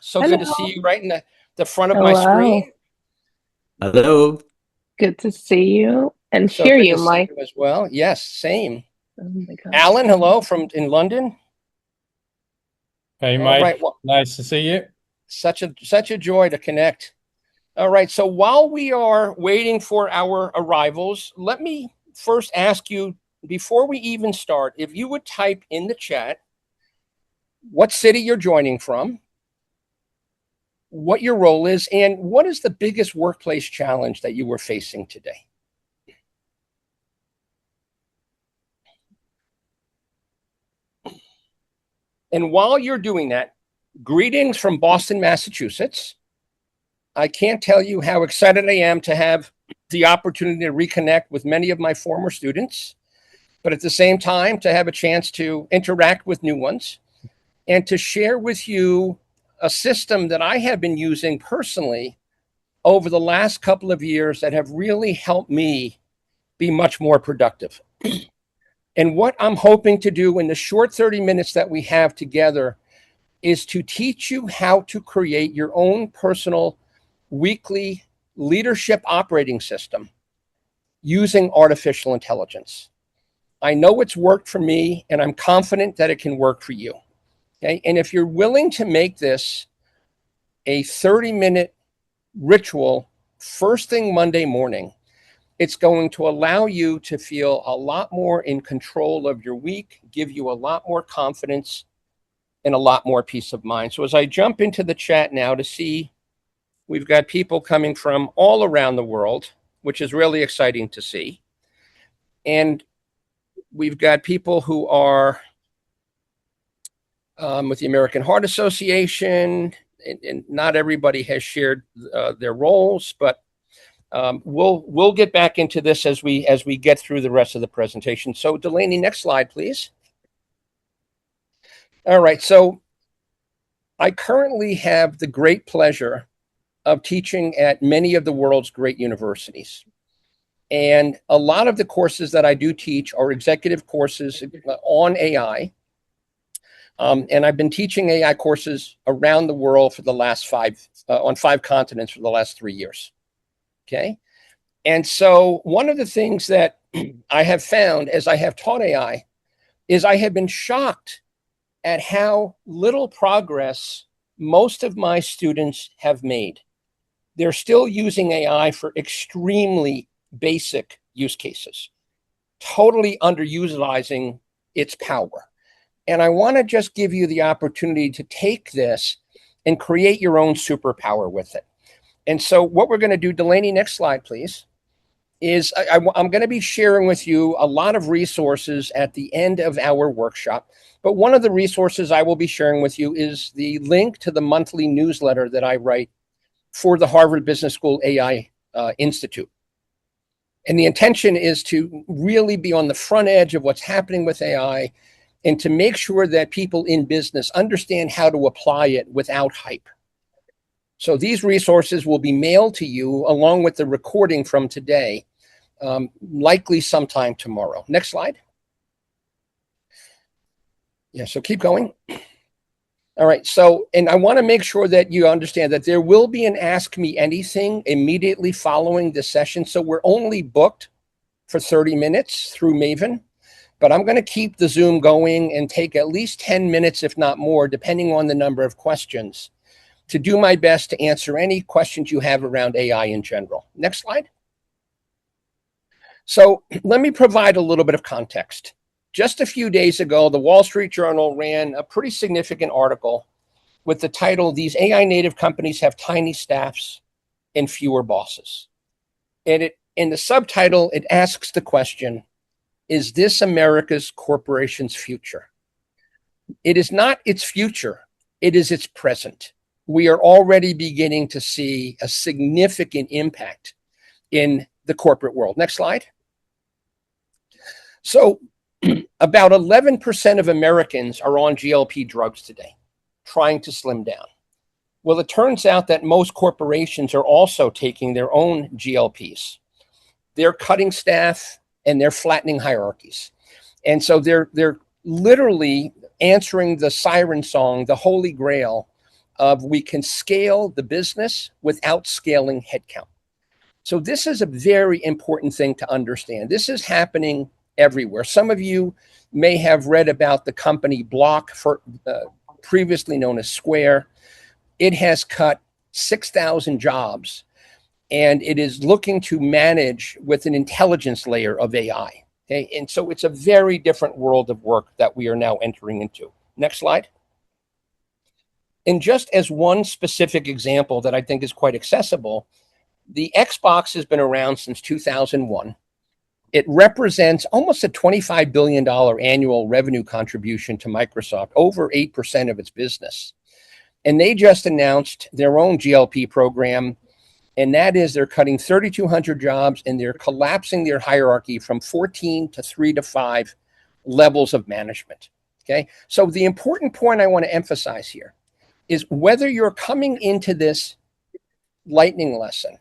So Hello. good to see you right in the front of my Hello. screen. Hello. Good to see you and So hear good you, to see Mike. you as well. Yes, same. Oh my God. Alan, hello from in London. Hey, All right. Mike. Well, Nice to see you. such a joy to connect. All right. So while we are waiting for our arrivals, let me first ask you before we even start, if you would type in the chat what city you're joining from, what your role is, and what is the biggest workplace challenge that you were facing today? And while you're doing that, greetings from Boston, Massachusetts. I can't tell you how excited I am to have the opportunity to reconnect with many of my former students, but at the same time, to have a chance to interact with new ones and to share with you a system that I have been using personally over the last couple of years that have really helped me be much more productive. And what I'm hoping to do in the short 30 minutes that we have together is to teach you how to create your own personal weekly leadership operating system using artificial intelligence. I know it's worked for me, and I'm confident that it can work for you. Okay. And if you're willing to make this a 30-minute ritual first thing Monday morning, it's going to allow you to feel a lot more in control of your week, give you a lot more confidence, and a lot more peace of mind. So as I jump into the chat now to see, we've got people coming from all around the world, which is really exciting to see. And we've got people who are with the American Heart Association, and not everybody has shared their roles, but we'll get back into this as we get through the rest of the presentation. So Delaney, next slide, please. All right, so I currently have the great pleasure of teaching at many of the world's great universities. And a lot of the courses that I do teach are executive courses on AI. And I've been teaching AI courses around the world for the last on 5 continents for the last 3 years. Okay. And so one of the things that I have found as I have taught AI is I have been shocked at how little progress most of my students have made. They're still using AI for extremely basic use cases, totally underutilizing its power. And I want to just give you the opportunity to take this and create your own superpower with it. And so what we're going to do, Delaney, next slide, please, is I'm going to be sharing with you a lot of resources at the end of our workshop. But one of the resources I will be sharing with you is the link to the monthly newsletter that I write for the Harvard Business School AI Institute. And the intention is to really be on the front edge of what's happening with AI and to make sure that people in business understand how to apply it without hype. So these resources will be mailed to you along with the recording from today, likely sometime tomorrow. Next slide. Yeah, so keep going. All right, so, and I want to make sure that you understand that there will be an Ask Me Anything immediately following this session. So we're only booked for 30 minutes through Maven, but I'm going to keep the Zoom going and take at least 10 minutes, if not more, depending on the number of questions, to do my best to answer any questions you have around AI in general. Next slide. So let me provide a little bit of context. Just a few days ago, the Wall Street Journal ran a pretty significant article with the title, "These AI native companies have tiny staffs and fewer bosses." And in the subtitle, it asks the question, is this America's corporation's future? It is not its future, it is its present. We are already beginning to see a significant impact in the corporate world. Next slide. So about 11% of Americans are on GLP drugs today, trying to slim down. Well, it turns out that most corporations are also taking their own GLPs. They're cutting staff and they're flattening hierarchies. And so they're literally answering the siren song, the holy grail of we can scale the business without scaling headcount. So this is a very important thing to understand. This is happening everywhere. Some of you may have read about the company Block, previously known as Square. It has cut 6,000 jobs, and it is looking to manage with an intelligence layer of AI. Okay, and so it's a very different world of work that we are now entering into. Next slide. And just as one specific example that I think is quite accessible, the Xbox has been around since 2001. It represents almost a $25 billion annual revenue contribution to Microsoft, over 8% of its business. And they just announced their own GLP program, and that is they're cutting 3,200 jobs, and they're collapsing their hierarchy from 14 to 3 to 5 levels of management. Okay, so the important point I want to emphasize here is whether you're coming into this lightning lesson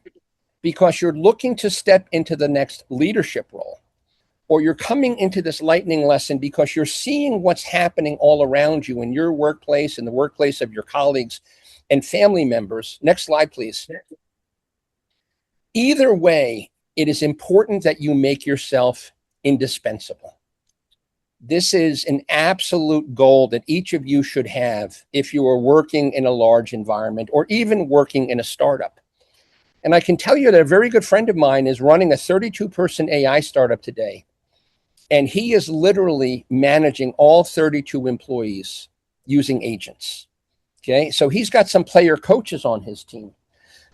because you're looking to step into the next leadership role, or you're coming into this lightning lesson because you're seeing what's happening all around you in your workplace, in the workplace of your colleagues and family members. Next slide, please. Either way, it is important that you make yourself indispensable. This is an absolute goal that each of you should have if you are working in a large environment or even working in a startup. And I can tell you that a very good friend of mine is running a 32-person AI startup today. And he is literally managing all 32 employees using agents. Okay, so he's got some player coaches on his team.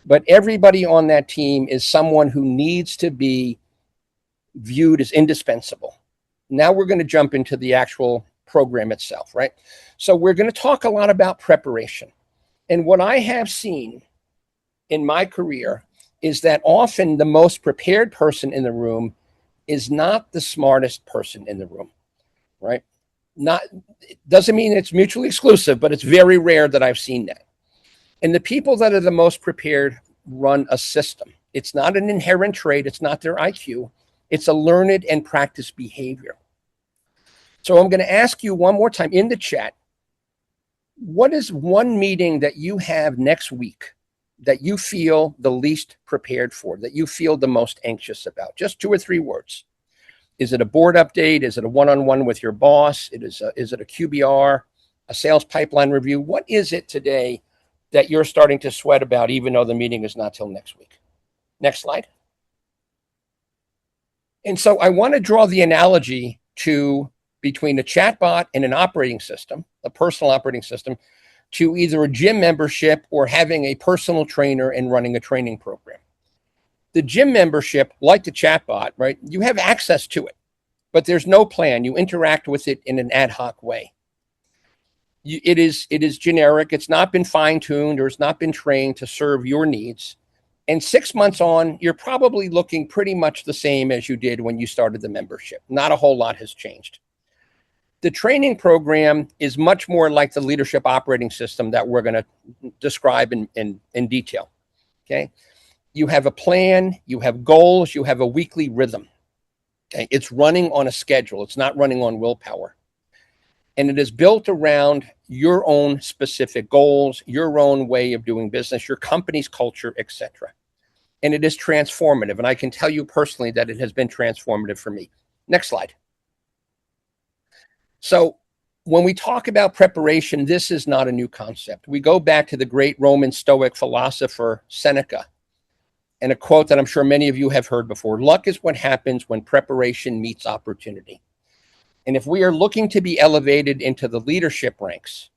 But everybody on that team is someone who needs to be viewed as indispensable. Now we're going to jump into the actual program itself, right? So we're going to talk a lot about preparation. And what I have seen in my career is that often the most prepared person in the room is not the smartest person in the room, right? It doesn't mean it's mutually exclusive, but it's very rare that I've seen that. And the people that are the most prepared run a system. It's not an inherent trait. It's not their IQ. It's a learned and practiced behavior. So I'm going to ask you one more time in the chat, what is one meeting that you have next week that you feel the least prepared for, that you feel the most anxious about? Just 2 or 3 words. Is it a board update? Is it a one-on-one with your boss? Is it a QBR, a sales pipeline review? What is it today that you're starting to sweat about, even though the meeting is not till next week? Next slide. And so I want to draw the analogy between a chatbot and an operating system, a personal operating system, to either a gym membership or having a personal trainer and running a training program. The gym membership, like the chatbot, right? You have access to it, but there's no plan. You interact with it in an ad hoc way. It is generic. It's not been fine-tuned or it's not been trained to serve your needs. And 6 months on, you're probably looking pretty much the same as you did when you started the membership. Not a whole lot has changed. The training program is much more like the leadership operating system that we're going to describe in detail. Okay. You have a plan, you have goals, you have a weekly rhythm. Okay. It's running on a schedule. It's not running on willpower. And it is built around your own specific goals, your own way of doing business, your company's culture, etc. And it is transformative. And I can tell you personally that it has been transformative for me. Next slide. So when we talk about preparation, this is not a new concept. We go back to the great Roman Stoic philosopher Seneca and a quote that I'm sure many of you have heard before: luck is what happens when preparation meets opportunity. And if we are looking to be elevated into the leadership ranks,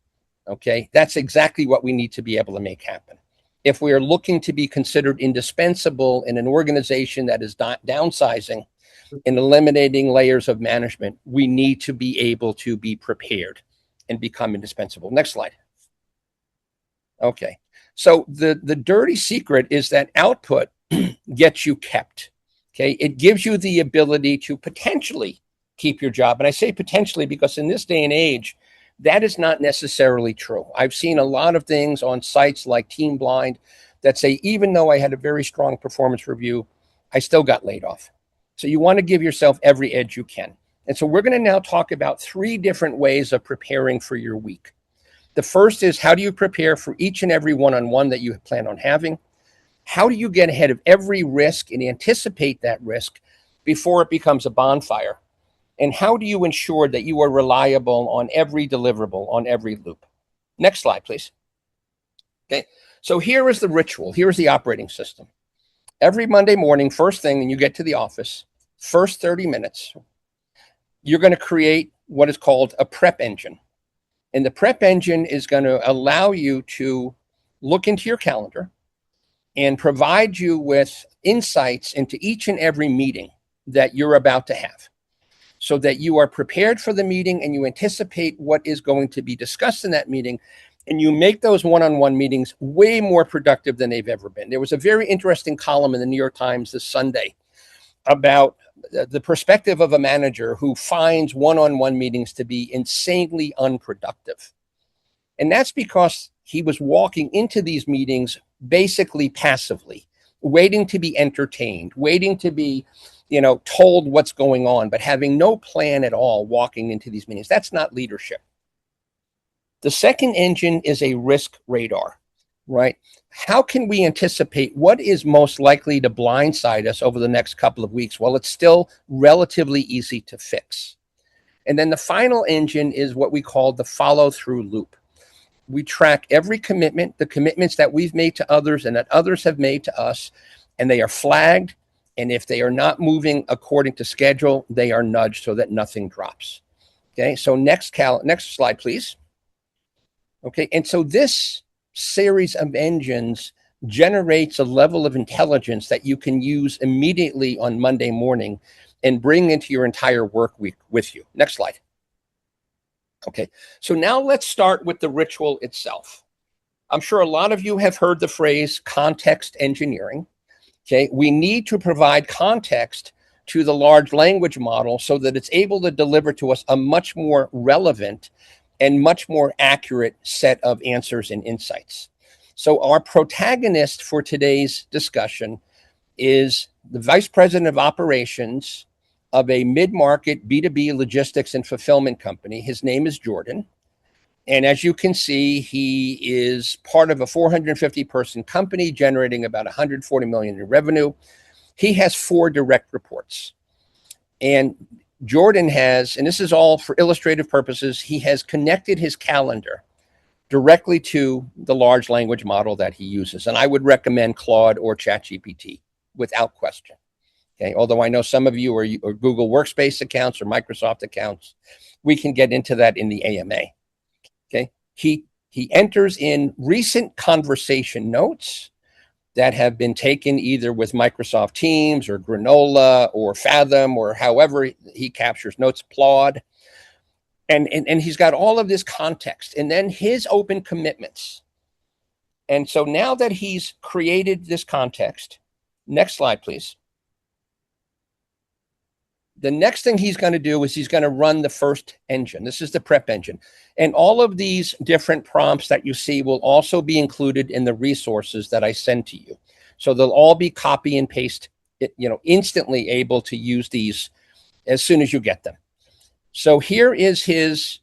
okay, that's exactly what we need to be able to make happen. If we are looking to be considered indispensable in an organization that is downsizing and eliminating layers of management, we need to be able to be prepared and become indispensable. Next slide. Okay. So the dirty secret is that output gets you kept. Okay. It gives you the ability to potentially keep your job. And I say potentially because in this day and age, that is not necessarily true. I've seen a lot of things on sites like Team Blind that say, even though I had a very strong performance review, I still got laid off. So you want to give yourself every edge you can. And so we're going to now talk about 3 different ways of preparing for your week. The first is, how do you prepare for each and every one-on-one that you plan on having? How do you get ahead of every risk and anticipate that risk before it becomes a bonfire? And how do you ensure that you are reliable on every deliverable, on every loop? Next slide, please. Okay, so here is the ritual. Here is the operating system. Every Monday morning, first thing when you get to the office, first 30 minutes, you're going to create what is called a prep engine. And the prep engine is going to allow you to look into your calendar and provide you with insights into each and every meeting that you're about to have, so that you are prepared for the meeting and you anticipate what is going to be discussed in that meeting, and you make those one-on-one meetings way more productive than they've ever been. There was a very interesting column in the New York Times this Sunday about the perspective of a manager who finds one-on-one meetings to be insanely unproductive. And that's because he was walking into these meetings basically passively, waiting to be entertained, waiting to be, told what's going on, but having no plan at all walking into these meetings. That's not leadership. The second engine is a risk radar, right? How can we anticipate what is most likely to blindside us over the next couple of weeks? Well, it's still relatively easy to fix. And then the final engine is what we call the follow-through loop. We track every commitment, the commitments that we've made to others and that others have made to us, and they are flagged. And if they are not moving according to schedule, they are nudged so that nothing drops. Okay, so next slide, please. Okay, and so this series of engines generates a level of intelligence that you can use immediately on Monday morning and bring into your entire work week with you. Next slide. Okay, so now let's start with the ritual itself. I'm sure a lot of you have heard the phrase context engineering. Okay, we need to provide context to the large language model so that it's able to deliver to us a much more relevant and much more accurate set of answers and insights. So our protagonist for today's discussion is the Vice President of Operations of a mid-market B2B logistics and fulfillment company. His name is Jordan. And as you can see, he is part of a 450-person company generating about $140 million in revenue. He has 4 direct reports. And Jordan has, and this is all for illustrative purposes, he has connected his calendar directly to the large language model that he uses. And I would recommend Claude or ChatGPT without question. Okay, although I know some of you are Google Workspace accounts or Microsoft accounts, we can get into that in the AMA. Okay, he enters in recent conversation notes that have been taken either with Microsoft Teams or Granola or Fathom or however he captures notes, Claude. And he's got all of this context and then his open commitments. And so now that he's created this context, next slide, please. The next thing he's going to do is he's going to run the first engine. This is the prep engine. And all of these different prompts that you see will also be included in the resources that I send to you. So they'll all be copy and paste, instantly able to use these as soon as you get them. So here is his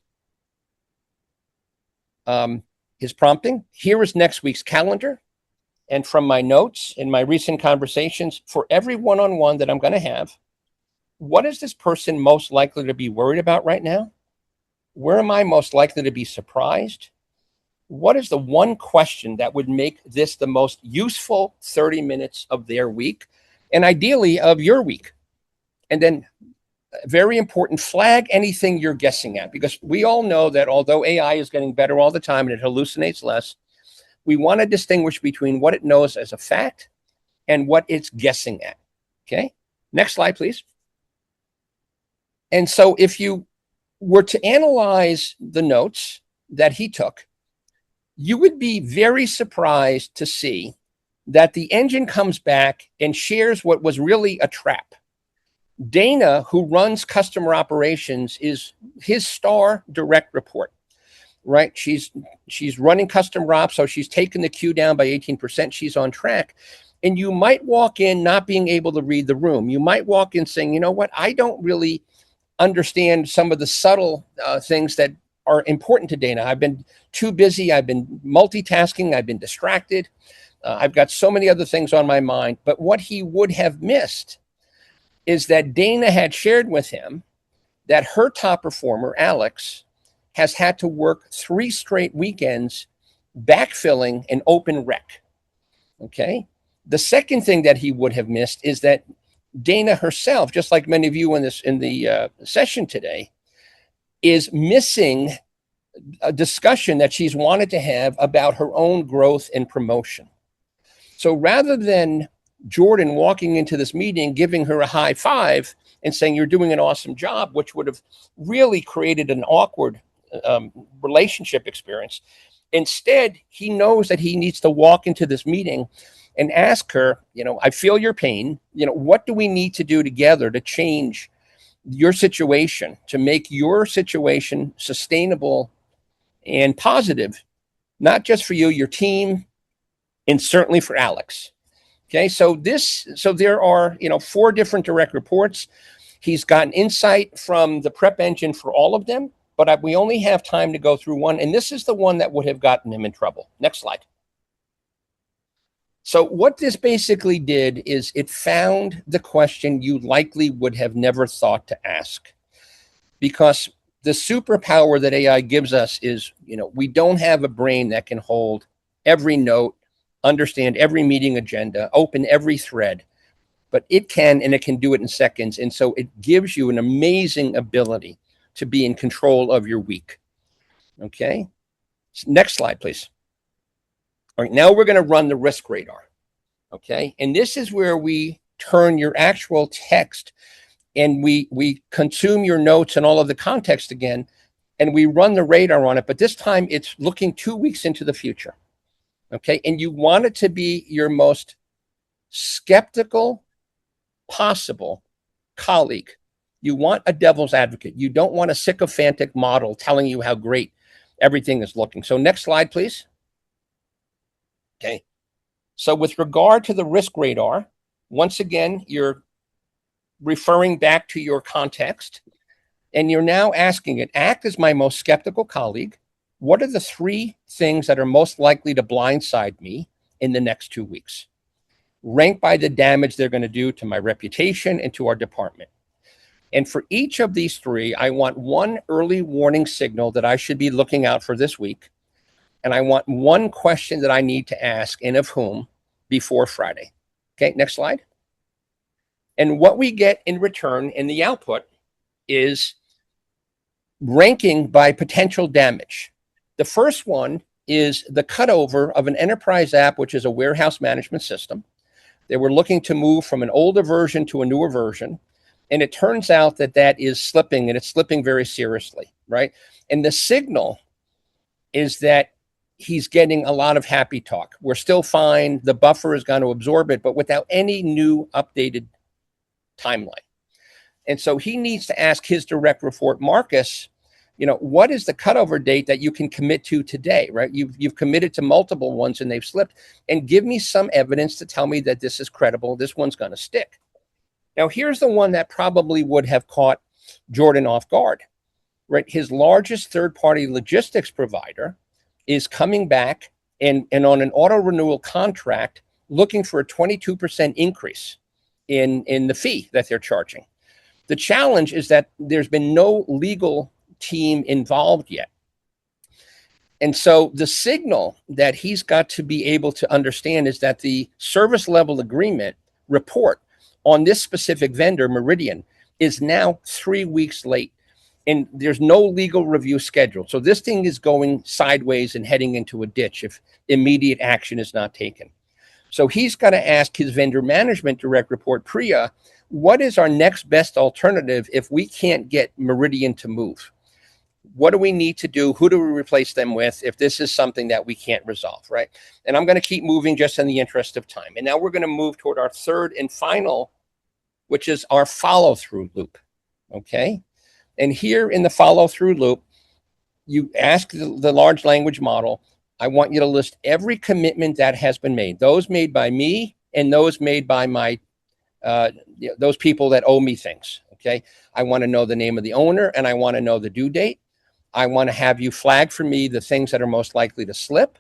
prompting. Here is next week's calendar. And from my notes in my recent conversations, for every one-on-one that I'm going to have, what is this person most likely to be worried about right now? Where am I most likely to be surprised? What is the one question that would make this the most useful 30 minutes of their week, and ideally of your week? And then, very important, flag anything you're guessing at, because we all know that although AI is getting better all the time and it hallucinates less, we want to distinguish between what it knows as a fact and what it's guessing at. Okay, next slide, please. And so if you were to analyze the notes that he took, you would be very surprised to see that the engine comes back and shares what was really a trap. Dana, who runs customer operations, is his star direct report, right? She's running customer ops, so she's taken the queue down by 18%. She's on track. And you might walk in not being able to read the room. You might walk in saying, you know what, I don't really understand some of the subtle things that are important to Dana. I've been too busy. I've been multitasking. I've been distracted. I've got so many other things on my mind. But what he would have missed is that Dana had shared with him that her top performer, Alex, has had to work 3 straight weekends backfilling an open rec. Okay. The second thing that he would have missed is that Dana herself, just like many of you in the session today, is missing a discussion that she's wanted to have about her own growth and promotion. So rather than Jordan walking into this meeting, giving her a high five and saying, "You're doing an awesome job," which would have really created an awkward relationship experience. Instead, he knows that he needs to walk into this meeting and ask her, "I feel your pain. What do we need to do together to change your situation, to make your situation sustainable and positive, not just for you, your team, and certainly for Alex." Okay, so there are 4 different direct reports. He's gotten insight from the prep engine for all of them, but we only have time to go through one, and this is the one that would have gotten him in trouble. Next slide. So what this basically did is it found the question you likely would have never thought to ask, because the superpower that AI gives us is, we don't have a brain that can hold every note, understand every meeting agenda, open every thread, but it can, and it can do it in seconds. And so it gives you an amazing ability to be in control of your week. Okay. Next slide, please. All right, now we're going to run the risk radar. Okay. And this is where we turn your actual text and we consume your notes and all of the context again, and we run the radar on it. But this time it's looking 2 weeks into the future. Okay. And you want it to be your most skeptical possible colleague. You want a devil's advocate. You don't want a sycophantic model telling you how great everything is looking. So next slide, please. Okay. So with regard to the risk radar, once again, you're referring back to your context, and you're now asking it, act as my most skeptical colleague. What are the 3 things that are most likely to blindside me in the next 2 weeks? Rank by the damage they're going to do to my reputation and to our department. And for each of these 3, I want 1 early warning signal that I should be looking out for this week. And I want 1 question that I need to ask, and of whom, before Friday. Okay, next slide. And what we get in return in the output is ranking by potential damage. The first one is the cutover of an enterprise app, which is a warehouse management system. They were looking to move from an older version to a newer version. And it turns out that is slipping, and it's slipping very seriously, right? And the signal is that he's getting a lot of happy talk. We're still fine. The buffer is going to absorb it, but without any new updated timeline. And so he needs to ask his direct report, Marcus, what is the cutover date that you can commit to today, right? You've committed to multiple ones and they've slipped, and give me some evidence to tell me that this is credible. This one's going to stick. Now, here's the one that probably would have caught Jordan off guard, right? His largest third-party logistics provider is coming back and on an auto renewal contract looking for a 22% increase in the fee that they're charging. The challenge is that there's been no legal team involved yet. And so the signal that he's got to be able to understand is that the service level agreement report on this specific vendor, Meridian, is now 3 weeks late, and there's no legal review scheduled. So this thing is going sideways and heading into a ditch if immediate action is not taken. So he's got to ask his vendor management direct report, Priya, what is our next best alternative if we can't get Meridian to move? What do we need to do? Who do we replace them with if this is something that we can't resolve, right? And I'm going to keep moving just in the interest of time. And now we're going to move toward our third and final, which is our follow-through loop, okay? And here in the follow-through loop, you ask the large language model, I want you to list every commitment that has been made, those made by me and those made by my those people that owe me things, okay? I want to know the name of the owner, and I want to know the due date. I want to have you flag for me the things that are most likely to slip.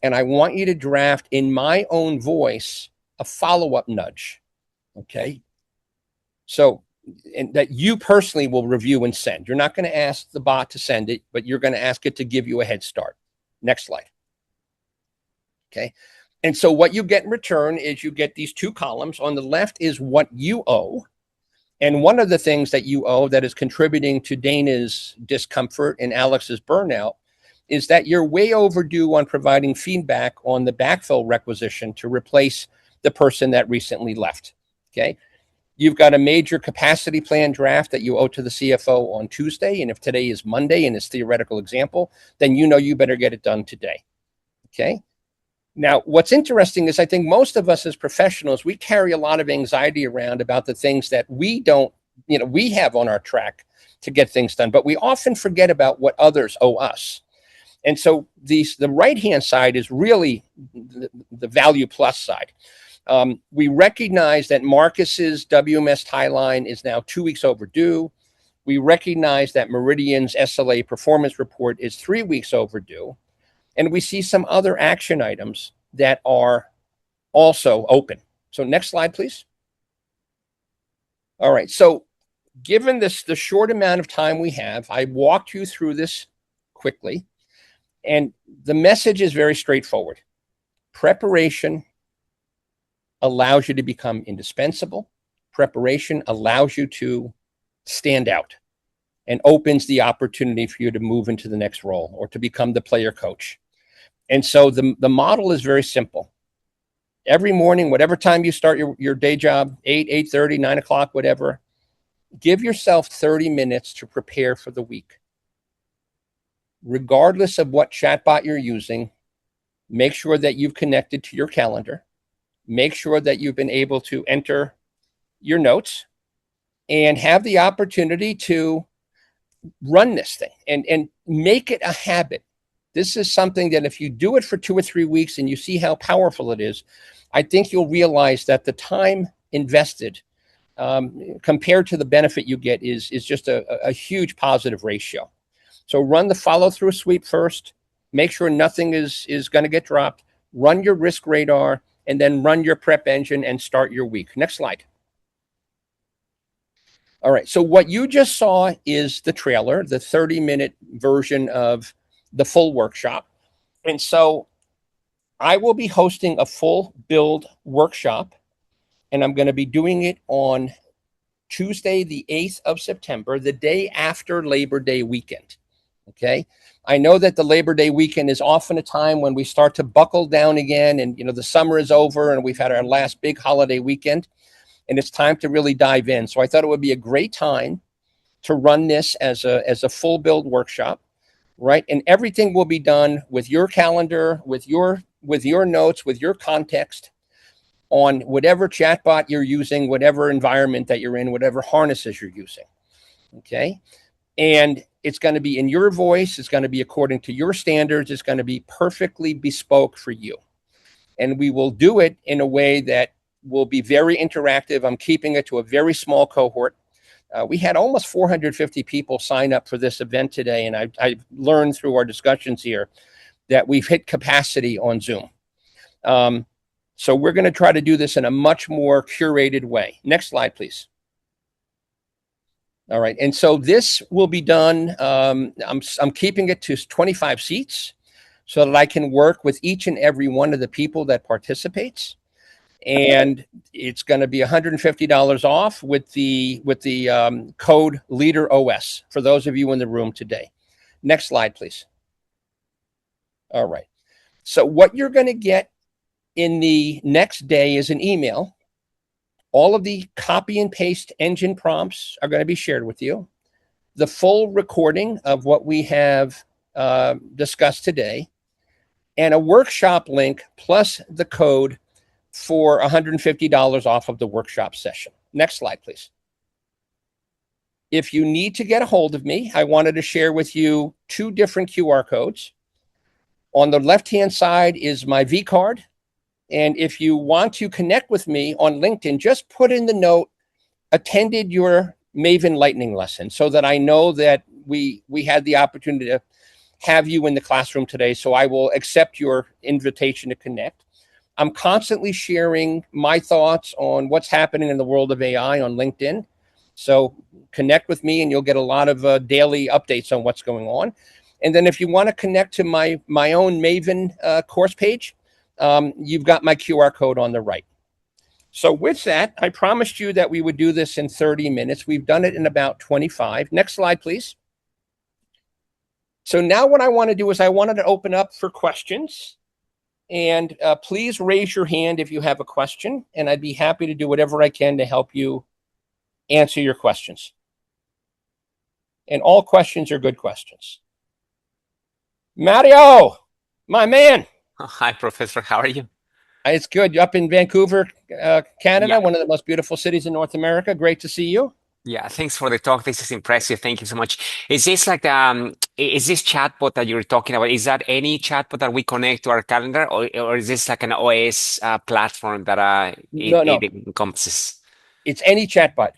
And I want you to draft in my own voice a follow-up nudge. Okay. So, and that you personally will review and send. You're not going to ask the bot to send it, but you're going to ask it to give you a head start. Next slide. Okay. And so what you get in return is you get these two columns. On the left is what you owe. And one of the things that you owe that is contributing to Dana's discomfort and Alex's burnout is that you're way overdue on providing feedback on the backfill requisition to replace the person that recently left. Okay. You've got a major capacity plan draft that you owe to the CFO on Tuesday. And if today is Monday in this theoretical example, then you know you better get it done today. Okay. Now, what's interesting is I think most of us as professionals, we carry a lot of anxiety around about the things that we don't, we have on our track to get things done, but we often forget about what others owe us. And so the right-hand side is really the value plus side. We recognize that Marcus's WMS tie line is now 2 weeks overdue. We recognize that Meridian's SLA performance report is 3 weeks overdue. And we see some other action items that are also open. So next slide, please. All right. So given the short amount of time we have, I walked you through this quickly. And the message is very straightforward. Preparation allows you to become indispensable. Preparation allows you to stand out and opens the opportunity for you to move into the next role or to become the player coach. And so the model is very simple. Every morning, whatever time you start your day job, 8, 8:30, 9 o'clock, whatever, give yourself 30 minutes to prepare for the week. Regardless of what chatbot you're using, make sure that you've connected to your calendar. Make sure that you've been able to enter your notes and have the opportunity to run this thing and make it a habit. This is something that if you do it for 2 or 3 weeks and you see how powerful it is, I think you'll realize that the time invested compared to the benefit you get is just a huge positive ratio. So run the follow-through sweep first. Make sure nothing is going to get dropped. Run your risk radar, and then run your prep engine and start your week. Next slide. All right. So what you just saw is the trailer, the 30-minute version of the full workshop. And so I will be hosting a full build workshop, and I'm going to be doing it on Tuesday, the 8th of September, the day after Labor Day weekend. Okay. I know that the Labor Day weekend is often a time when we start to buckle down again and, the summer is over and we've had our last big holiday weekend and it's time to really dive in. So I thought it would be a great time to run this as a full build workshop, right? And everything will be done with your calendar, with your notes, with your context on whatever chatbot you're using, whatever environment that you're in, whatever harnesses you're using. Okay. And it's going to be in your voice. It's going to be according to your standards. It's going to be perfectly bespoke for you. And we will do it in a way that will be very interactive. I'm keeping it to a very small cohort. We had almost 450 people sign up for this event today. And I've learned through our discussions here that we've hit capacity on Zoom. So we're going to try to do this in a much more curated way. Next slide, please. All right. And so this will be done. I'm keeping it to 25 seats so that I can work with each and every one of the people that participates. And it's going to be $150 off with the code LEADEROS for those of you in the room today. Next slide, please. All right. So what you're going to get in the next day is an email. All of the copy and paste engine prompts are going to be shared with you. The full recording of what we have discussed today, and a workshop link plus the code for $150 off of the workshop session. Next slide, please. If you need to get a hold of me, I wanted to share with you 2 different QR codes. On the left-hand side is my V card. And if you want to connect with me on LinkedIn, just put in the note, attended your Maven Lightning lesson, so that I know that we had the opportunity to have you in the classroom today, so I will accept your invitation to connect. I'm constantly sharing my thoughts on what's happening in the world of AI on LinkedIn. So connect with me and you'll get a lot of daily updates on what's going on. And then if you want to connect to my own Maven course page, you've got my QR code on the right. So with that, I promised you that we would do this in 30 minutes. We've done it in about 25. Next slide, please. So now what I want to do is I wanted to open up for questions. And please raise your hand if you have a question, and I'd be happy to do whatever I can to help you answer your questions. And all questions are good questions. Mario, my man. Hi, Professor. How are you? It's good. You're up in Vancouver, Canada, Yeah. one of the most beautiful cities in North America. Great to see you. Yeah, thanks for the talk. This is impressive. Thank you so much. Is this like is this chatbot that you're talking about? Is that any chatbot that we connect to our calendar, or is this like an OS platform that No. it encompasses? It's any chatbot.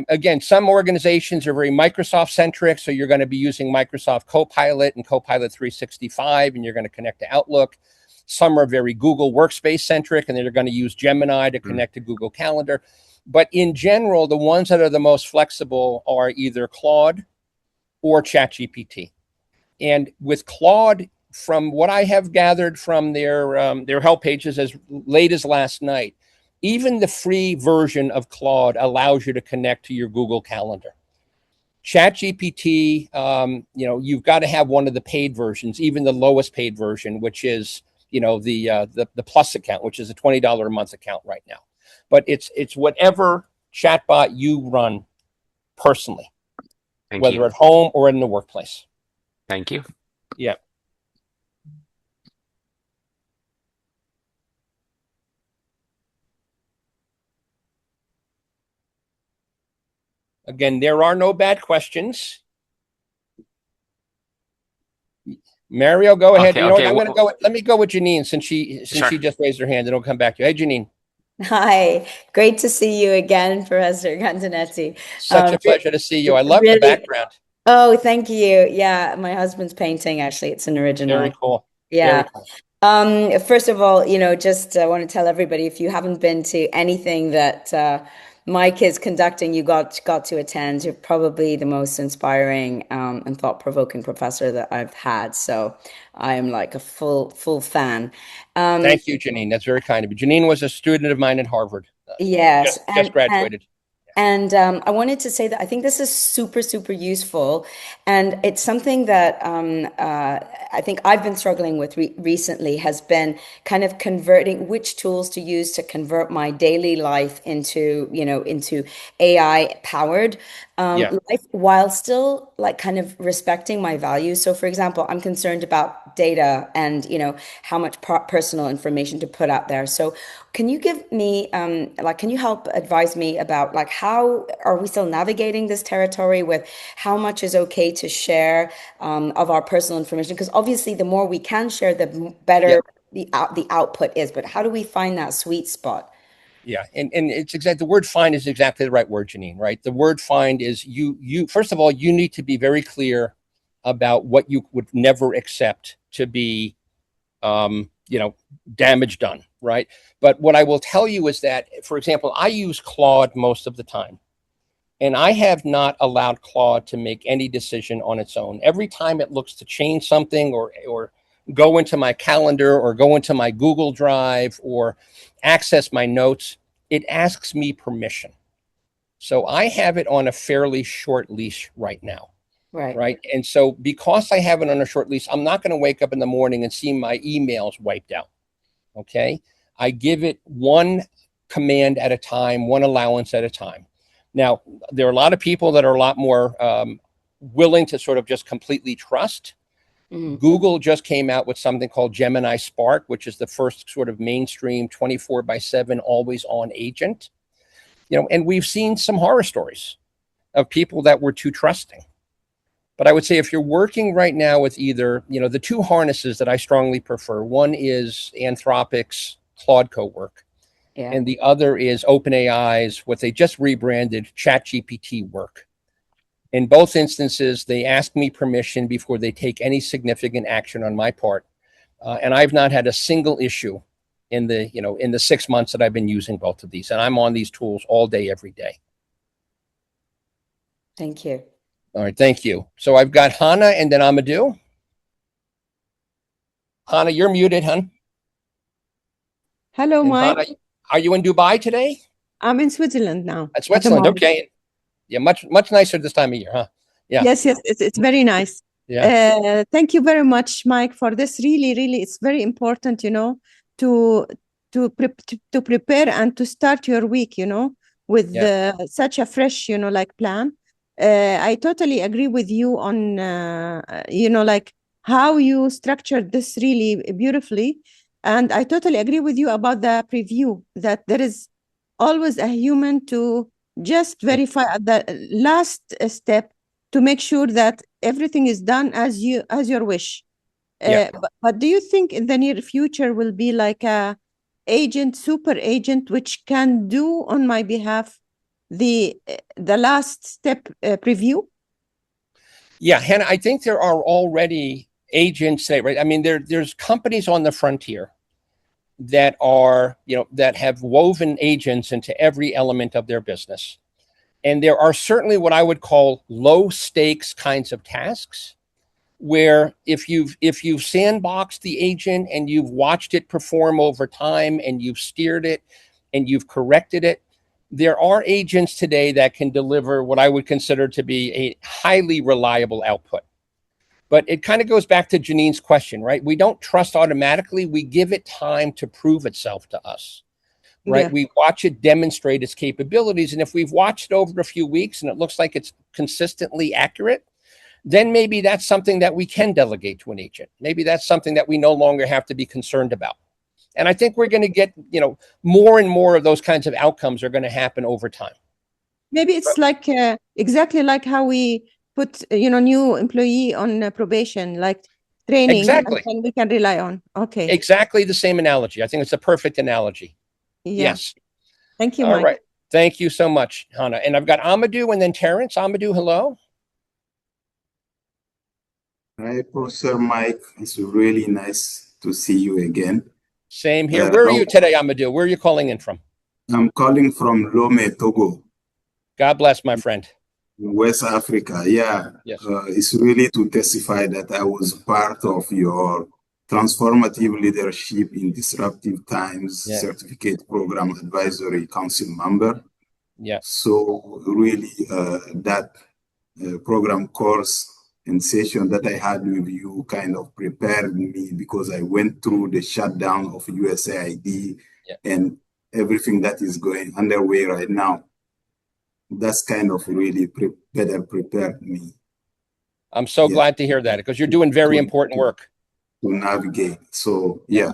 Again, some organizations are very Microsoft centric, so you're going to be using Microsoft Copilot and Copilot 365, and you're going to connect to Outlook. Some are very Google Workspace centric, and they're going to use Gemini to connect to Google Calendar. But in general, the ones that are the most flexible are either Claude or ChatGPT. And with Claude, from what I have gathered from their help pages as late as last night, even the free version of Claude allows you to connect to your Google Calendar. ChatGPT, you've got to have one of the paid versions, even the lowest paid version, which is the Plus account, which is a $20 a month account right now. But it's whatever chatbot you run personally, whether at home or in the workplace. Thank you. Yeah. Again, there are no bad questions. Mario, go ahead. Okay, I'm going to go. Let me go with Janine since she just raised her hand, and it'll come back to you. Hey, Janine. Hi, great to see you again, Professor Grandinetti. Such a pleasure to see you. I love the background. Oh, thank you. Yeah, my husband's painting, actually. It's an original. Very cool. Yeah. Very cool. First of all, just want to tell everybody, if you haven't been to anything that Mike is conducting, you got to attend. You're probably the most inspiring and thought-provoking professor that I've had. So I am like a full fan. Thank you, Janine. That's very kind of you. Janine was a student of mine at Harvard. Yes. Just graduated. And I wanted to say that I think this is super, super useful. And it's something that I think I've been struggling with recently, has been kind of converting which tools to use to convert my daily life into AI powered life, while still like kind of respecting my values. So for example, I'm concerned about data and, how much personal information to put out there. So can you give me, can you help advise me about how are we still navigating this territory with how much is okay to share of our personal information? Because obviously the more we can share, the better the output is. But how do we find that sweet spot? Yeah, and it's exactly, the word find is exactly the right word, Janine, right? The word find is you first of all, you need to be very clear about what you would never accept to be damage done, right? But what I will tell you is that, for example, I use Claude most of the time, and I have not allowed Claude to make any decision on its own. Every time it looks to change something or go into my calendar or go into my Google Drive or access my notes, it asks me permission. So I have it on a fairly short leash right now. Right. And so because I have it on a short leash, I'm not going to wake up in the morning and see my emails wiped out. Okay. I give it one command at a time, one allowance at a time. Now, there are a lot of people that are a lot more willing to sort of just completely trust. Google just came out with something called Gemini Spark, which is the first sort of mainstream 24/7 always on agent. And we've seen some horror stories of people that were too trusting. But I would say if you're working right now with either, the two harnesses that I strongly prefer, one is Anthropic's Claude Cowork, and the other is OpenAI's, what they just rebranded, ChatGPT Work. In both instances, they ask me permission before they take any significant action on my part. And I've not had a single issue in the 6 months that I've been using both of these. And I'm on these tools all day, every day. Thank you. All right, thank you. So I've got Hannah and then Amadou. Hannah, you're muted, hon. Hello, And Mike. Hannah, are you in Dubai today? I'm in Switzerland now. At Switzerland, okay. Yeah, much nicer this time of year, huh? Yeah. Yes, it's very nice. Yeah. Thank you very much, Mike, for this. Really, it's very important, to prepare and to start your week, with such a fresh, plan. I totally agree with you on, like how you structured this really beautifully. And I totally agree with you about the preview, that there is always a human to just verify at the last step to make sure that everything is done as your wish. But do you think in the near future will be like a super agent, which can do on my behalf the last step preview? Yeah, Hannah, I think there are already agents, right? I mean, there's companies on the frontier that are, that have woven agents into every element of their business. And there are certainly what I would call low stakes kinds of tasks where if you've sandboxed the agent and you've watched it perform over time and you've steered it and you've corrected it, there are agents today that can deliver what I would consider to be a highly reliable output. But it kind of goes back to Janine's question, right? We don't trust automatically. We give it time to prove itself to us, right? Yeah. We watch it demonstrate its capabilities. And if we've watched it over a few weeks and it looks like it's consistently accurate, then maybe that's something that we can delegate to an agent. Maybe that's something that we no longer have to be concerned about. And I think we're going to get, more and more of those kinds of outcomes are going to happen over time. Maybe it's like exactly like how we put new employee on probation, like training. Exactly. And we can rely on. Okay. Exactly the same analogy. I think it's a perfect analogy. Yeah. Yes. Thank you, All Mike. right. Thank you so much, Hannah. And I've got Amadou and then Terrence. Amadou, hello. Hi, Professor Mike. It's really nice to see you again. Same here. Where are you today, Amadou? Where are you calling in from? I'm calling from Lome, Togo. God bless, my friend. West Africa. Yeah. Yes. It's really to testify that I was part of your Transformative Leadership in Disruptive Times Certificate Program Advisory Council member. Yeah. So really that program course and session that I had with you kind of prepared me because I went through the shutdown of USAID and everything that is going underway right now. That's kind of really better prepared me. I'm so glad to hear that because you're doing very important work. To navigate. So yeah,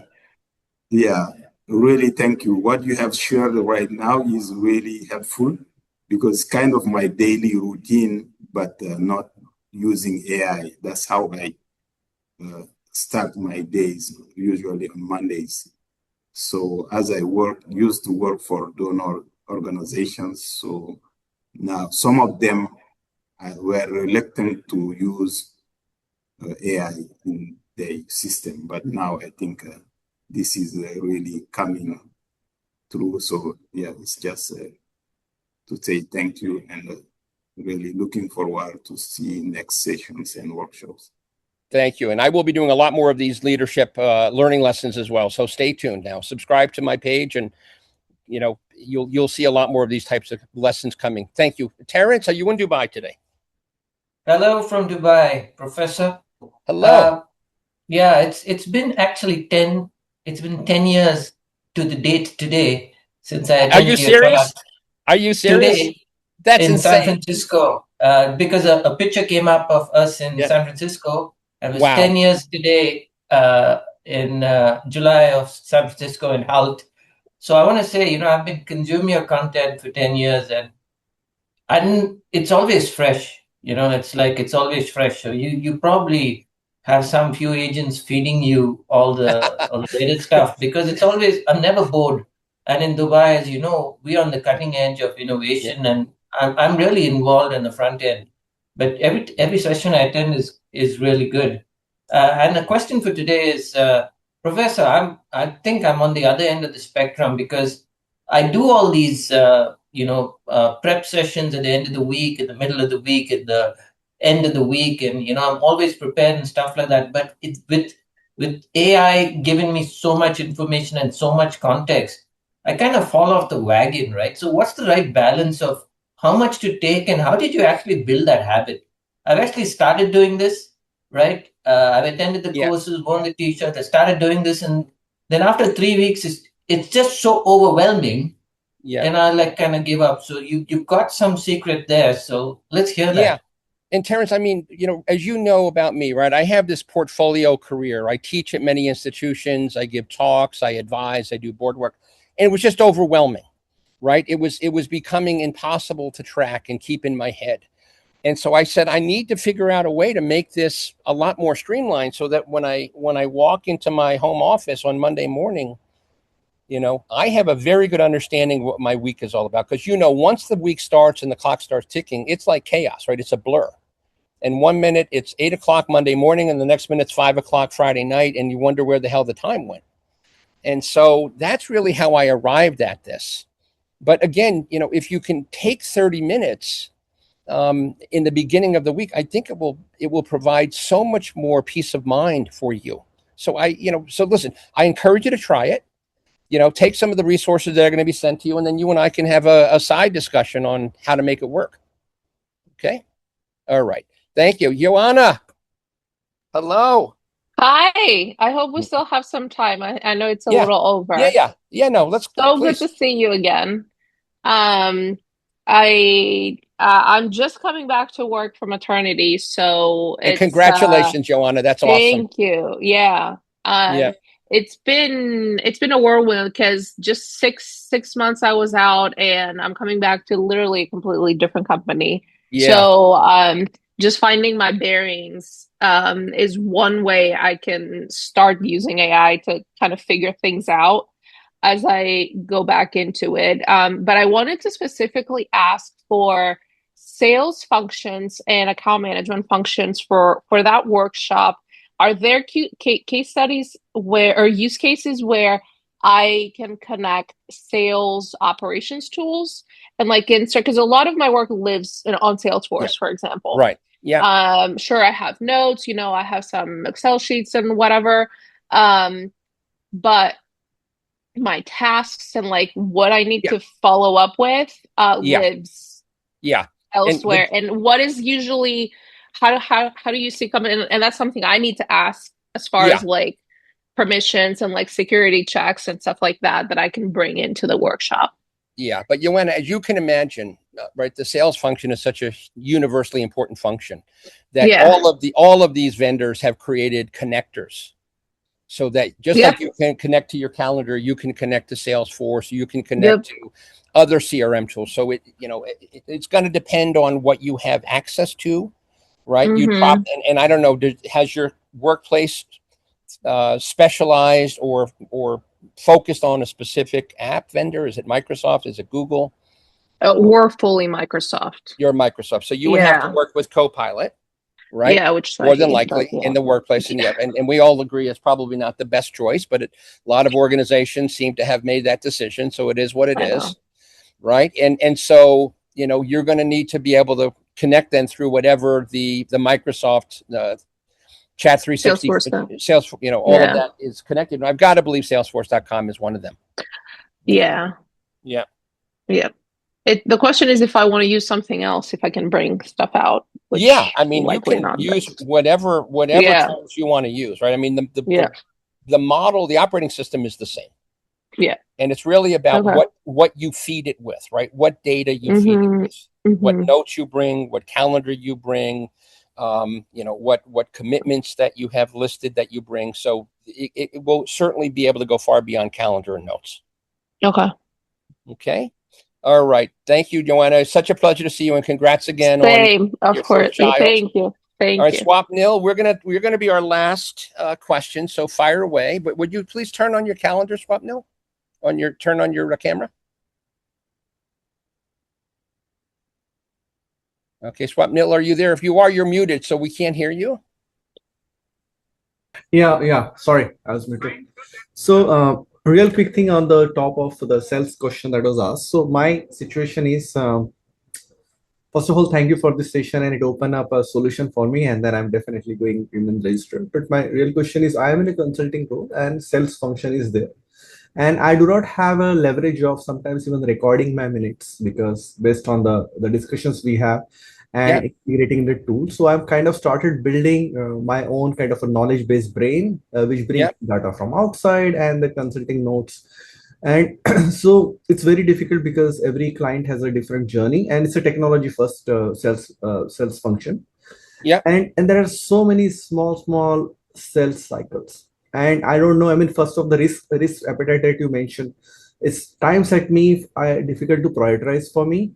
really thank you. What you have shared right now is really helpful because it's kind of my daily routine, but not using AI. That's how I start my days, usually on Mondays. So as I used to work for donor organizations, so now some of them were reluctant to use AI in the system, but now I think this is really coming through. So yeah, it's just to say thank you and really looking forward to see next sessions and workshops. Thank you. And I will be doing a lot more of these leadership learning lessons as well. So stay tuned now. Subscribe to my page and you'll see a lot more of these types of lessons coming. Thank you. Terrence, are you in Dubai today? Hello from Dubai, Professor. Hello. Yeah, it's been actually 10 years to the date today since I attended Are you serious? Are you serious? Today, that's in insane. San Francisco, because a picture came up of us in San Francisco, and it was 10 years today in July of San Francisco in Halt. So I want to say, I've been consuming your content for 10 years and it's always fresh. It's always fresh. So you probably have some few agents feeding you all the latest stuff because I'm never bored. And in Dubai, as you know, we're on the cutting edge of innovation and I'm really involved in the front end. but every session I attend is really good. And the question for today is, Professor, I think I'm on the other end of the spectrum because I do all these prep sessions at the end of the week, in the middle of the week, at the end of the week, and I'm always prepared and stuff like that. But it's with AI giving me so much information and so much context, I kind of fall off the wagon, right? So what's the right balance of how much to take and how did you actually build that habit? I've actually started doing this, right? I've attended the courses, worn the t-shirt, I started doing this, and then after 3 weeks, it's just so overwhelming. Yeah. And I like kind of give up. So you've got some secret there. So let's hear that. Yeah. And Terrence, I mean, as you know about me, right? I have this portfolio career. I teach at many institutions. I give talks. I advise. I do board work. And it was just overwhelming, right? It was becoming impossible to track and keep in my head. And so I said, I need to figure out a way to make this a lot more streamlined so that when I walk into my home office on Monday morning, I have a very good understanding what my week is all about. Because, once the week starts and the clock starts ticking, it's like chaos, right? It's a blur. And 1 minute it's 8 o'clock Monday morning, and the next minute it's 5 o'clock Friday night, and you wonder where the hell the time went. And so that's really how I arrived at this. But again, if you can take 30 minutes in the beginning of the week, I think it will provide so much more peace of mind for you. So so listen, I encourage you to try it. Take some of the resources that are going to be sent to you, and then you and I can have a side discussion on how to make it work. Okay. All right. Thank you. Joanna. Hello. Hi. I hope we still have some time. I know it's a little over. Yeah. No, let's go. So good to see you again. I'm just coming back to work from maternity, so and congratulations, Joanna. That's awesome. Thank you. Yeah. It's been a whirlwind because just six months I was out, and I'm coming back to literally a completely different company. Yeah. So just finding my bearings is one way I can start using AI to kind of figure things out as I go back into it. But I wanted to specifically ask for sales functions and account management functions for that workshop. Are there case studies or use cases where I can connect sales operations tools and because a lot of my work lives on Salesforce, for example. Right. Yeah. Sure, I have notes, I have some Excel sheets and whatever. But my tasks and what I need to follow up with lives elsewhere. And what is usually how do you see coming in? And that's something I need to ask as far as permissions and security checks and stuff like that I can bring into the workshop. Yeah, but Joanna, as you can imagine, right, the sales function is such a universally important function that all of these vendors have created connectors. So that just like you can connect to your calendar, you can connect to Salesforce, you can connect to other CRM tools. So it's going to depend on what you have access to, right? Mm-hmm. And I don't know, has your workplace specialized or focused on a specific app vendor? Is it Microsoft? Is it Google? We're fully Microsoft. You're Microsoft. So you would have to work with Copilot. Right. Yeah, which more than likely in the workplace. And we all agree it's probably not the best choice, but a lot of organizations seem to have made that decision. So it is what it is. Right. And so, you're going to need to be able to connect them through whatever the Microsoft Chat 360 Salesforce, all of that is connected. And I've got to believe Salesforce.com is one of them. Yeah. The question is if I want to use something else, if I can bring stuff out. I mean, you can use whatever tools you want to use, right? I mean, the model, the operating system is the same. Yeah. And it's really about what you feed it with, right? What data you feed it with, what notes you bring, what calendar you bring, what commitments that you have listed that you bring. So it will certainly be able to go far beyond calendar and notes. Okay. All right. Thank you, Joanna. It's such a pleasure to see you, and congrats again. Same, of course. Thank you. All right, Swapnil, we're gonna be our last question. So fire away. But would you please turn on your calendar, Swapnil? Turn on your camera. Okay, Swapnil, are you there? If you are, you're muted, so we can't hear you. Yeah. Sorry, I was muted. So, real quick thing on the top of the sales question that was asked. So, my situation is, first of all, thank you for this session, and it opened up a solution for me, and then I'm definitely going in and register. But my real question is, I am in a consulting role, and sales function is there. And I do not have a leverage of sometimes even recording my minutes, because based on the discussions we have and integrating the tool. So I've kind of started building my own kind of a knowledge-based brain, which brings data from outside and the consulting notes. And so it's very difficult because every client has a different journey, and it's a technology first sales function. And there are so many small sales cycles. And I don't know, I mean, first of the risk appetite that you mentioned, it's times at me difficult to prioritize for me.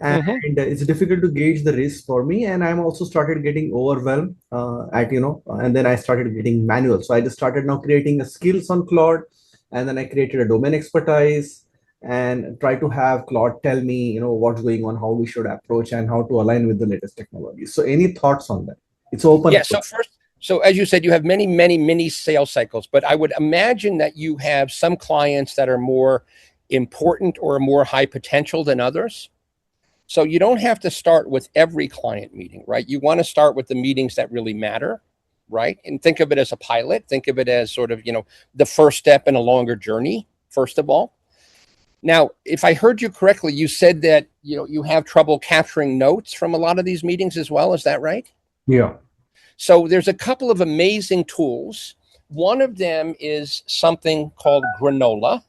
And it's difficult to gauge the risk for me. And I'm also started getting overwhelmed and then I started getting manual. So I just started now creating a skills on Claude, and then I created a domain expertise and try to have Claude tell me, what's going on, how we should approach, and how to align with the latest technology. So any thoughts on that? It's open. Yeah, so as you said, you have many sales cycles, but I would imagine that you have some clients that are more important or more high potential than others. So you don't have to start with every client meeting, right? You want to start with the meetings that really matter, right? And think of it as a pilot. Think of it as sort of, the first step in a longer journey, first of all. Now, if I heard you correctly, you said that, you have trouble capturing notes from a lot of these meetings as well. Is that right? Yeah. So there's a couple of amazing tools. One of them is something called Granola.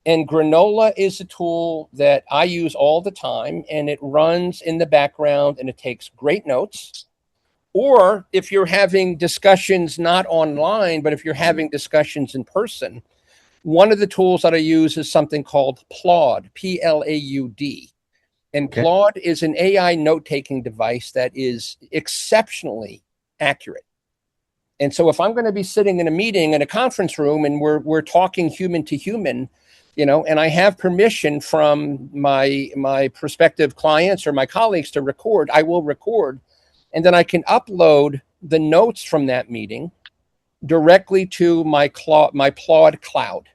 And Granola is a tool that I use all the time, and it runs in the background and it takes great notes. Or if you're having discussions not online, but if you're having discussions in person, one of the tools that I use is something called Claude, Plaud. And Claude is an AI note-taking device that is exceptionally accurate. And so if I'm going to be sitting in a meeting in a conference room and we're talking human to human, and I have permission from my prospective clients or my colleagues to record, I will record. And then I can upload the notes from that meeting directly to my Claude cloud.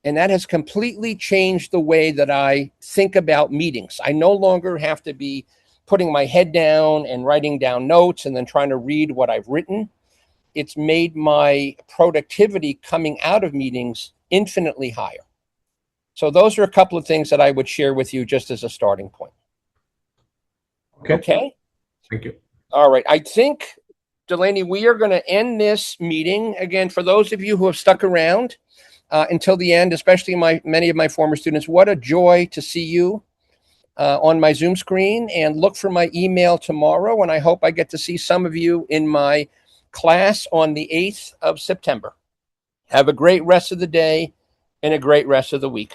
And that has completely changed the way that I think about meetings. I no longer have to be putting my head down and writing down notes and then trying to read what I've written. It's made my productivity coming out of meetings infinitely higher. So those are a couple of things that I would share with you just as a starting point. Okay? Thank you. All right. I think, Delaney, we are going to end this meeting. Again, for those of you who have stuck around until the end, especially many of my former students, what a joy to see you on my Zoom screen, and look for my email tomorrow. And I hope I get to see some of you in my class on the 8th of September. Have a great rest of the day and a great rest of the week.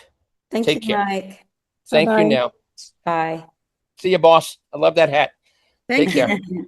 Take care. Mike. Thank you now. Bye. See you, boss. I love that hat. Thank Take you. care.